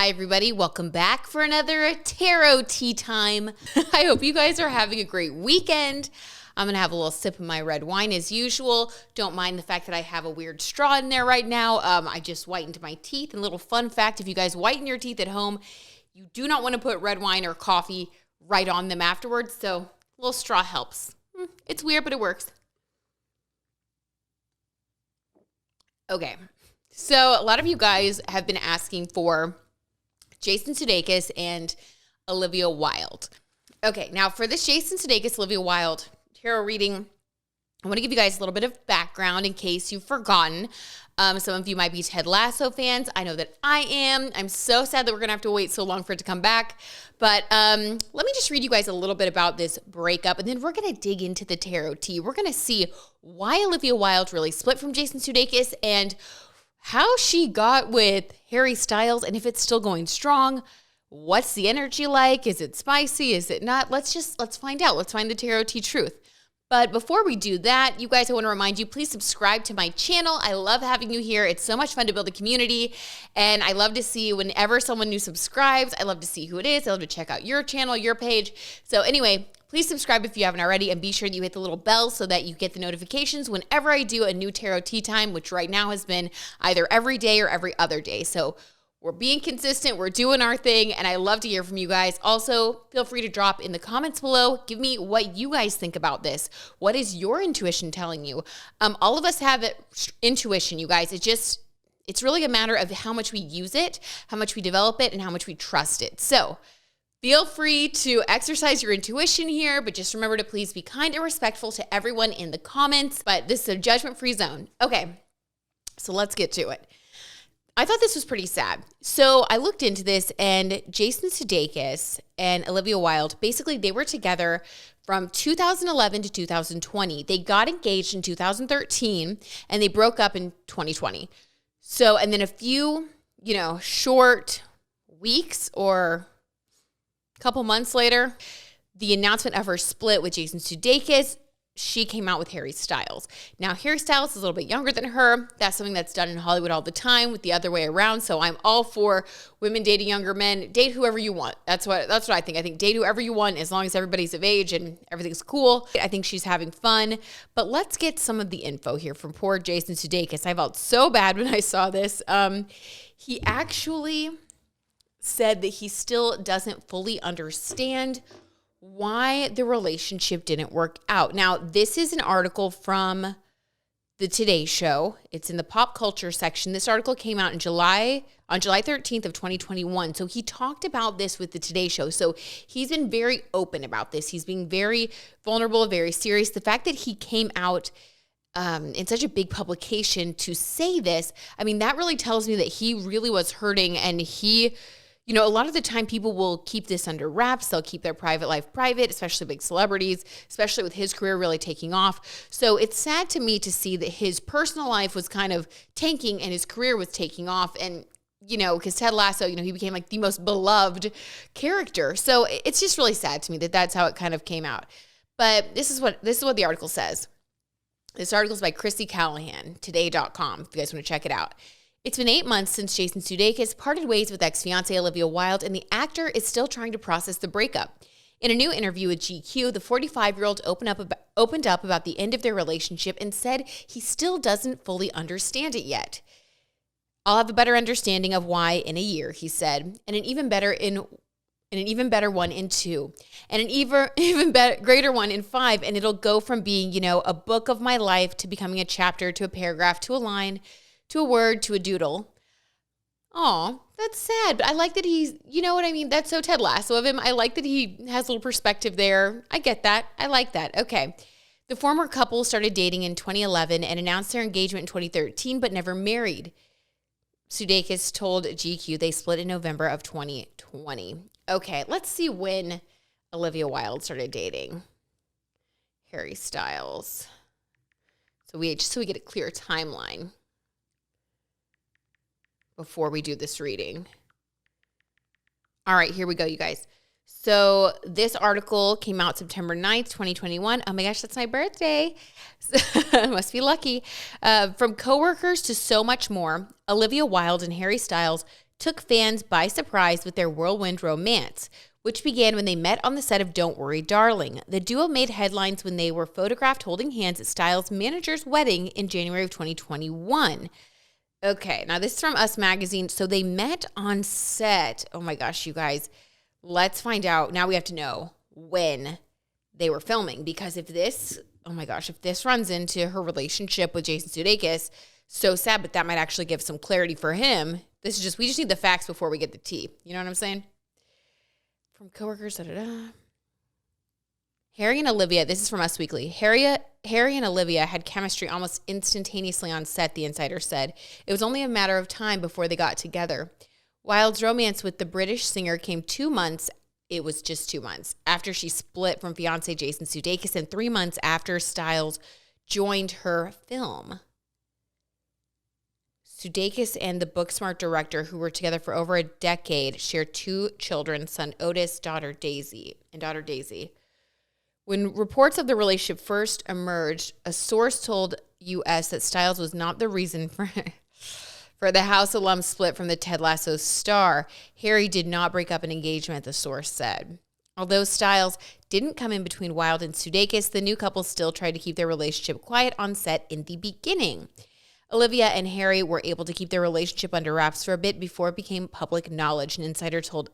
Hi, everybody. Welcome back for another tarot tea time. I hope you guys are having a great weekend. I'm going to have a little sip of my red wine as usual. Don't mind the fact that I have a weird straw in there right now. I just whitened my teeth. And a little fun fact, if you guys whiten your teeth at home, you do not want to put red wine or coffee right on them afterwards. So a little straw helps. It's weird, but it works. Okay. So a lot of you guys have been asking for Jason Sudeikis and Olivia Wilde. Okay, now for this Jason Sudeikis, Olivia Wilde tarot reading, I want to give you guys a little bit of background in case you've forgotten. Some of you might be Ted Lasso fans. I know that I am. I'm so sad that we're going to have to wait so long for it to come back. But let me just read you guys a little bit about this breakup, and then we're going to dig into the tarot tea. We're going to see why Olivia Wilde really split from Jason Sudeikis and how she got with Harry Styles, and if it's still going strong. What's the energy like? Is it spicy? Is it not? Let's find out. Let's find the tarot tea truth. But before we do that, you guys, I want to remind you, please subscribe to my channel. I love having you here. It's so much fun to build a community, and I love to see whenever someone new subscribes. I love to see who it is. I love to check out your channel, your page. So anyway, please subscribe if you haven't already, and be sure that you hit the little bell so that you get the notifications whenever I do a new tarot tea time, which right now has been either every day or every other day. So we're being consistent, we're doing our thing, and I love to hear from you guys. Also, feel free to drop in the comments below. Give me what you guys think about this. What is your intuition telling you? All of us have intuition, you guys. It's really a matter of how much we use it, how much we develop it, and how much we trust it. So feel free to exercise your intuition here, but just remember to please be kind and respectful to everyone in the comments. But this is a judgment-free zone. Okay, so let's get to it. I thought this was pretty sad. So I looked into this, and Jason Sudeikis and Olivia Wilde, basically they were together from 2011 to 2020. They got engaged in 2013, and they broke up in 2020. So, and then a few, short weeks or a couple months later, the announcement of her split with Jason Sudeikis, she came out with Harry Styles. Now, Harry Styles is a little bit younger than her. That's something that's done in Hollywood all the time with the other way around. So I'm all for women dating younger men. Date whoever you want. That's what I think. I think date whoever you want as long as everybody's of age and everything's cool. I think she's having fun. But let's get some of the info here from poor Jason Sudeikis. I felt so bad when I saw this. He actually said that he still doesn't fully understand why the relationship didn't work out. Now, this is an article from the Today Show. It's in the pop culture section. This article came out on July 13th of 2021. So he talked about this with the Today Show. So he's been very open about this. He's being very vulnerable, very serious. The fact that he came out in such a big publication to say this, I mean, that really tells me that he really was hurting, and he, a lot of the time people will keep this under wraps. They'll keep their private life private, especially big celebrities, especially with his career really taking off. So it's sad to me to see that his personal life was kind of tanking and his career was taking off. And, because Ted Lasso, he became like the most beloved character. So it's just really sad to me that that's how it kind of came out. But this is what the article says. This article is by Chrissy Callahan, today.com, if you guys want to check it out. It's been 8 months since Jason Sudeikis parted ways with ex-fiancée Olivia Wilde, and the actor is still trying to process the breakup. In a new interview with GQ, the 45-year-old opened up about the end of their relationship and said he still doesn't fully understand it yet. I'll have a better understanding of why in a year, he said, and an even better one in 2, and an even greater one in 5, and it'll go from being, a book of my life to becoming a chapter to a paragraph to a line to a word, to a doodle. Aw, that's sad. But I like that he's, what I mean? That's so Ted Lasso of him. I like that he has a little perspective there. I get that. I like that. Okay. The former couple started dating in 2011 and announced their engagement in 2013, but never married. Sudeikis told GQ they split in November of 2020. Okay, let's see when Olivia Wilde started dating Harry Styles. So we get a clear timeline before we do this reading. All right, here we go, you guys. So this article came out September 9th, 2021. Oh my gosh, that's my birthday. Must be lucky. From coworkers to so much more, Olivia Wilde and Harry Styles took fans by surprise with their whirlwind romance, which began when they met on the set of Don't Worry, Darling. The duo made headlines when they were photographed holding hands at Styles' manager's wedding in January of 2021. Okay, now this is from Us Magazine. So they met on set. Oh my gosh, you guys. Let's find out. Now we have to know when they were filming, because if this runs into her relationship with Jason Sudeikis, so sad, but that might actually give some clarity for him. We just need the facts before we get the tea. You know what I'm saying? From coworkers, Harry and Olivia, this is from Us Weekly. Harry and Olivia had chemistry almost instantaneously on set, the insider said. It was only a matter of time before they got together. Wilde's romance with the British singer came 2 months. It was just 2 months after she split from fiancé Jason Sudeikis, and 3 months after Styles joined her film. Sudeikis and the Booksmart director, who were together for over a decade, share 2 children, son Otis, daughter Daisy. When reports of the relationship first emerged, a source told U.S. that Styles was not the reason for the House alum split from the Ted Lasso star. Harry did not break up an engagement, the source said. Although Styles didn't come in between Wilde and Sudeikis, the new couple still tried to keep their relationship quiet on set in the beginning. Olivia and Harry were able to keep their relationship under wraps for a bit before it became public knowledge. An insider told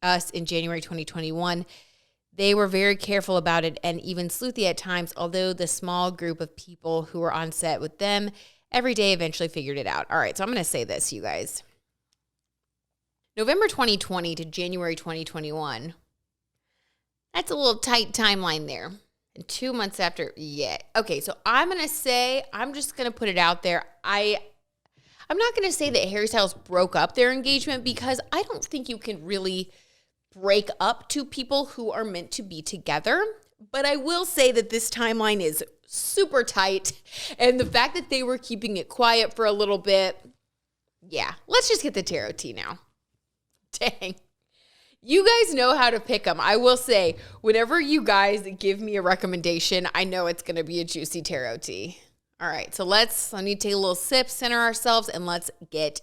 Us in January 2021 they were very careful about it and even sleuthy at times, although the small group of people who were on set with them every day eventually figured it out. All right, so I'm going to say this, you guys. November 2020 to January 2021, that's a little tight timeline there. And 2 months after, yeah. Okay, so I'm just going to put it out there. I'm not going to say that Harry Styles broke up their engagement, because I don't think you can really break up two people who are meant to be together. But I will say that this timeline is super tight. And the fact that they were keeping it quiet for a little bit, yeah. Let's just get the tarot tea now. Dang. You guys know how to pick them. I will say, whenever you guys give me a recommendation, I know it's going to be a juicy tarot tea. All right, so I need to take a little sip, center ourselves, and let's get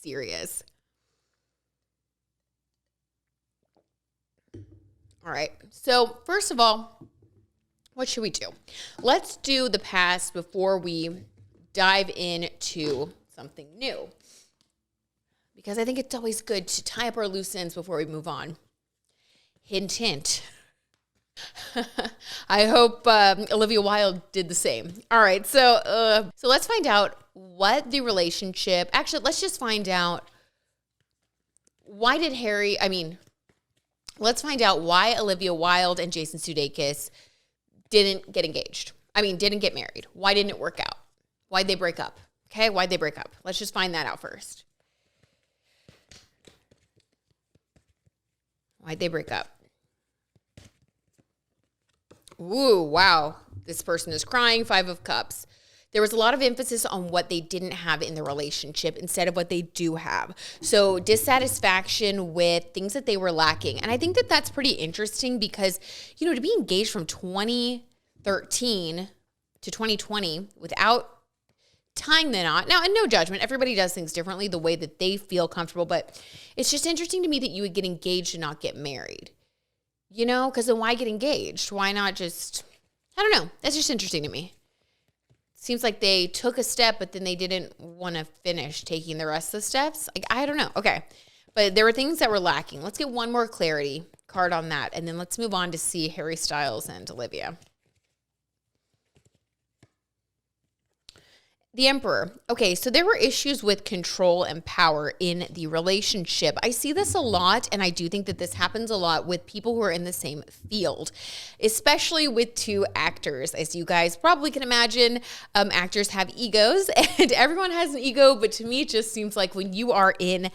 serious. All right, so first of all, what should we do? Let's do the past before we dive into something new, because I think it's always good to tie up our loose ends before we move on. Hint, hint. I hope Olivia Wilde did the same. All right, so let's find out what the relationship. Actually, let's just find out let's find out why Olivia Wilde and Jason Sudeikis didn't get engaged. Didn't get married. Why didn't it work out? Why'd they break up? Okay, why'd they break up? Let's just find that out first. Why'd they break up? Ooh, wow. This person is crying. 5 of Cups. There was a lot of emphasis on what they didn't have in the relationship instead of what they do have. So dissatisfaction with things that they were lacking. And I think that that's pretty interesting because, to be engaged from 2013 to 2020 without tying the knot. Now, and no judgment. Everybody does things differently the way that they feel comfortable. But it's just interesting to me that you would get engaged and not get married. Because then why get engaged? Why not just, I don't know. That's just interesting to me. Seems like they took a step, but then they didn't want to finish taking the rest of the steps. I don't know. Okay. But there were things that were lacking. Let's get one more clarity card on that. And then let's move on to see Harry Styles and Olivia. The Emperor. Okay, so there were issues with control and power in the relationship. I see this a lot, and I do think that this happens a lot with people who are in the same field, especially with 2 actors. As you guys probably can imagine, actors have egos, and everyone has an ego, but to me, it just seems like when you are in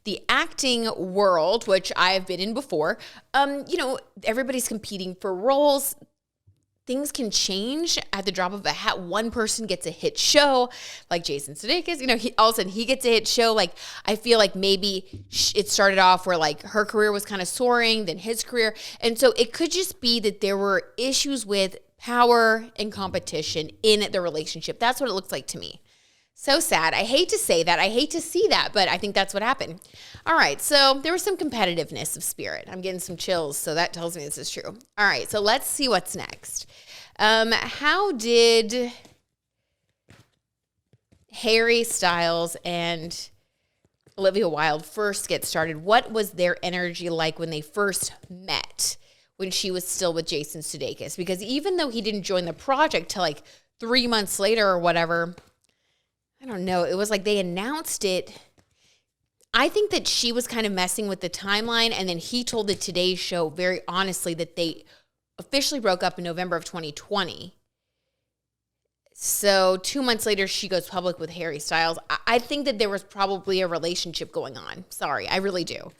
the acting world, which I've been in before, everybody's competing for roles. Things can change at the drop of a hat. One person gets a hit show, like Jason Sudeikis. All of a sudden he gets a hit show. Like, I feel like maybe it started off where like her career was kind of soaring, then his career. And so it could just be that there were issues with power and competition in the relationship. That's what it looks like to me. So sad. I hate to say that. I hate to see that, but I think that's what happened. All right, so there was some competitiveness of spirit. I'm getting some chills, so that tells me this is true. All right, so let's see what's next. How did Harry Styles and Olivia Wilde first get started? What was their energy like when they first met, when she was still with Jason Sudeikis? Because even though he didn't join the project till like 3 months later or whatever, I don't know, it was like they announced it. I think that she was kind of messing with the timeline, and then he told the Today Show very honestly that they officially broke up in November of 2020. So 2 months later, she goes public with Harry Styles. I think that there was probably a relationship going on. Sorry, I really do.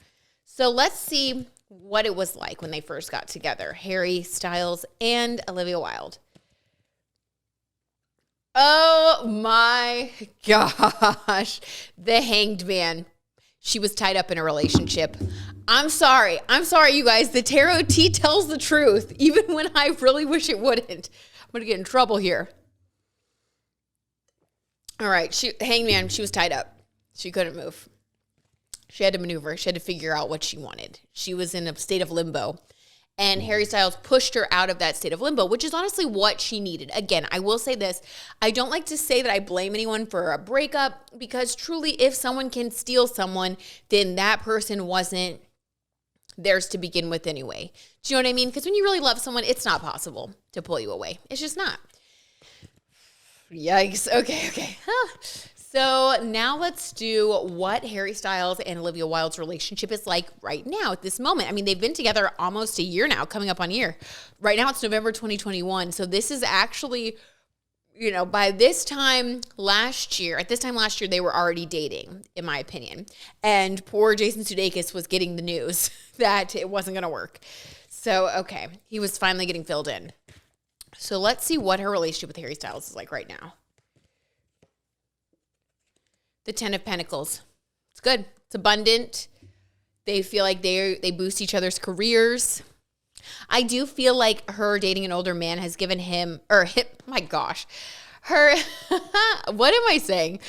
So let's see what it was like when they first got together, Harry Styles and Olivia Wilde. Oh my gosh, the Hanged Man. She was tied up in a relationship. I'm sorry, you guys. The tarot tea tells the truth, even when I really wish it wouldn't. I'm going to get in trouble here. All right, Hanged Man, she was tied up. She couldn't move. She had to maneuver. She had to figure out what she wanted. She was in a state of limbo. And Harry Styles pushed her out of that state of limbo, which is honestly what she needed. Again, I will say this. I don't like to say that I blame anyone for a breakup, because truly, if someone can steal someone, then that person wasn't theirs to begin with anyway. Do you know what I mean? Because when you really love someone, it's not possible to pull you away. It's just not. Yikes. Okay. So now let's do what Harry Styles and Olivia Wilde's relationship is like right now at this moment. I mean, they've been together almost a year now, coming up on a year. Right now it's November 2021. So this is actually, by this time last year, they were already dating, in my opinion. And poor Jason Sudeikis was getting the news that it wasn't going to work. So, okay, he was finally getting filled in. So let's see what her relationship with Harry Styles is like right now. The 10 of Pentacles. It's good. It's abundant. They feel like they boost each other's careers. I do feel like her dating an older man has given him, my gosh, her, what am I saying?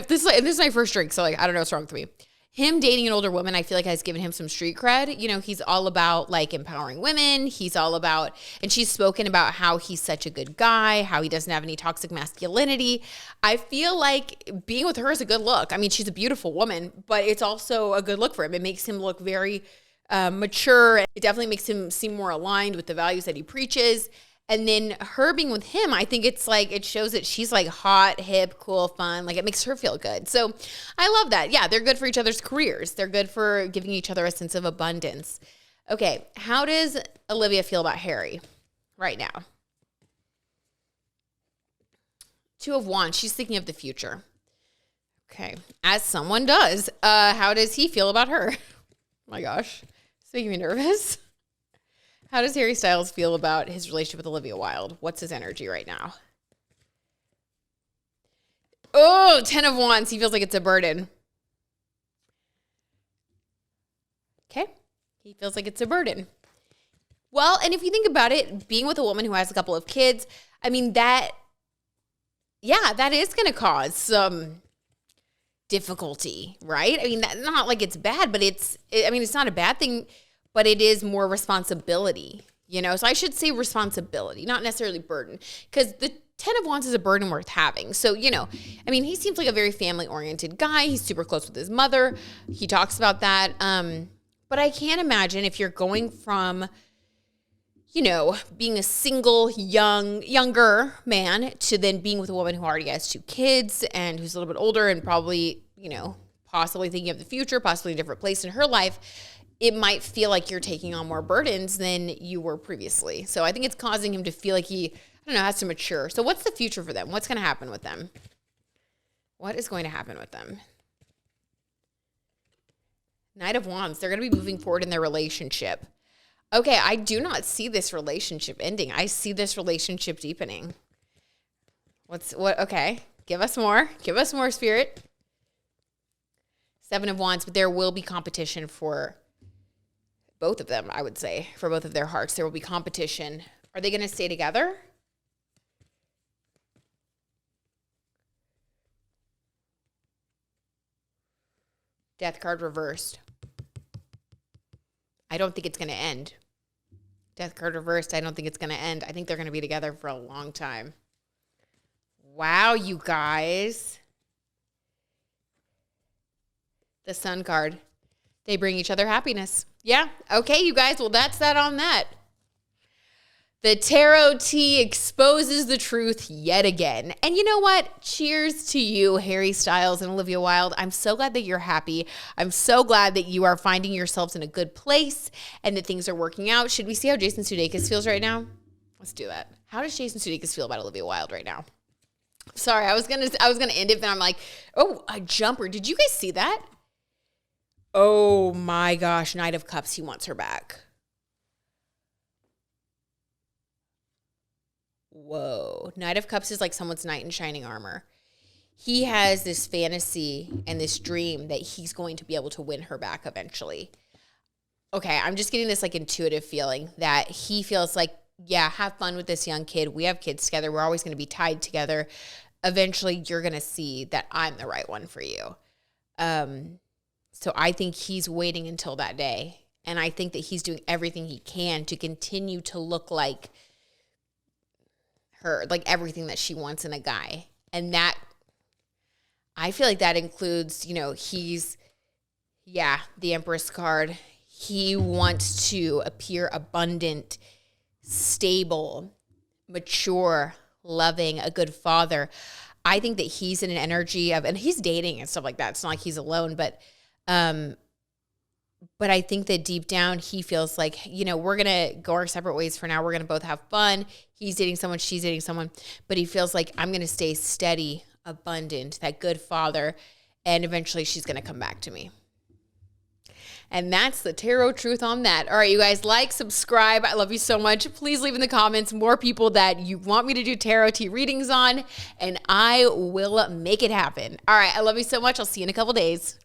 This is my first drink, so I don't know what's wrong with me. Him dating an older woman, I feel like has given him some street cred. He's all about empowering women. He's all about, and she's spoken about how he's such a good guy, how he doesn't have any toxic masculinity. I feel like being with her is a good look. I mean, she's a beautiful woman, but it's also a good look for him. It makes him look very mature. It definitely makes him seem more aligned with the values that he preaches. And then her being with him, I think it's it shows that she's hot, hip, cool, fun. It makes her feel good. So I love that. Yeah, they're good for each other's careers. They're good for giving each other a sense of abundance. Okay, how does Olivia feel about Harry right now? Two of Wands. She's thinking of the future. Okay, as someone does. How does he feel about her? Oh my gosh, it's making me nervous. How does Harry Styles feel about his relationship with Olivia Wilde? What's his energy right now? Oh, 10 of Wands. He feels like it's a burden. Okay. He feels like it's a burden. Well, and if you think about it, being with a woman who has a couple of kids, I mean, that is going to cause some difficulty, right? I mean, not like it's bad, but it's not a bad thing. But it is more responsibility, So I should say responsibility, not necessarily burden, because the 10 of Wands is a burden worth having. So, he seems like a very family-oriented guy. He's super close with his mother. He talks about that. But I can't imagine if you're going from, being a single, younger man to then being with a woman who already has 2 kids and who's a little bit older and probably, possibly thinking of the future, possibly a different place in her life. It might feel like you're taking on more burdens than you were previously. So I think it's causing him to feel like he, has to mature. So what's the future for them? What's going to happen with them? What is going to happen with them? Knight of Wands. They're going to be moving forward in their relationship. Okay, I do not see this relationship ending. I see this relationship deepening. Okay, give us more. Give us more, Spirit. 7 of Wands, but there will be competition for both of them, I would say, for both of their hearts. There will be competition. Are they going to stay together? Death card reversed. I don't think it's going to end. Death card reversed. I don't think it's going to end. I think they're going to be together for a long time. Wow, you guys. The Sun card. They bring each other happiness. Yeah. Okay, you guys. Well, that's that on that. The Tarot Tea exposes the truth yet again. And you know what? Cheers to you, Harry Styles and Olivia Wilde. I'm so glad that you're happy. I'm so glad that you are finding yourselves in a good place and that things are working out. Should we see how Jason Sudeikis feels right now? Let's do that. How does Jason Sudeikis feel about Olivia Wilde right now? Sorry, I was gonna end it, but I'm like, oh, a jumper. Did you guys see that? Oh my gosh, Knight of Cups. He wants her back. Whoa. Knight of Cups is like someone's knight in shining armor. He has this fantasy and this dream that he's going to be able to win her back eventually. Okay, I'm just getting this like intuitive feeling that he feels like, yeah, have fun with this young kid. We have kids together. We're always going to be tied together. Eventually, you're going to see that I'm the right one for you. So I think he's waiting until that day. And I think that he's doing everything he can to continue to look like her, like everything that she wants in a guy. And that, I feel like that includes, you know, the Empress card. He wants to appear abundant, stable, mature, loving, a good father. I think that he's in an energy of, and he's dating and stuff like that. It's not like he's alone, but I think that deep down he feels like, you know, we're going to go our separate ways for now. We're going to both have fun. He's dating someone, she's dating someone, but he feels like I'm going to stay steady, abundant, that good father, and eventually she's going to come back to me. And that's the tarot truth on that. All right, you guys, like, subscribe. I love you so much. Please leave in the comments more people that you want me to do tarot tea readings on, and I will make it happen. All right, I love you so much. I'll see you in a couple days.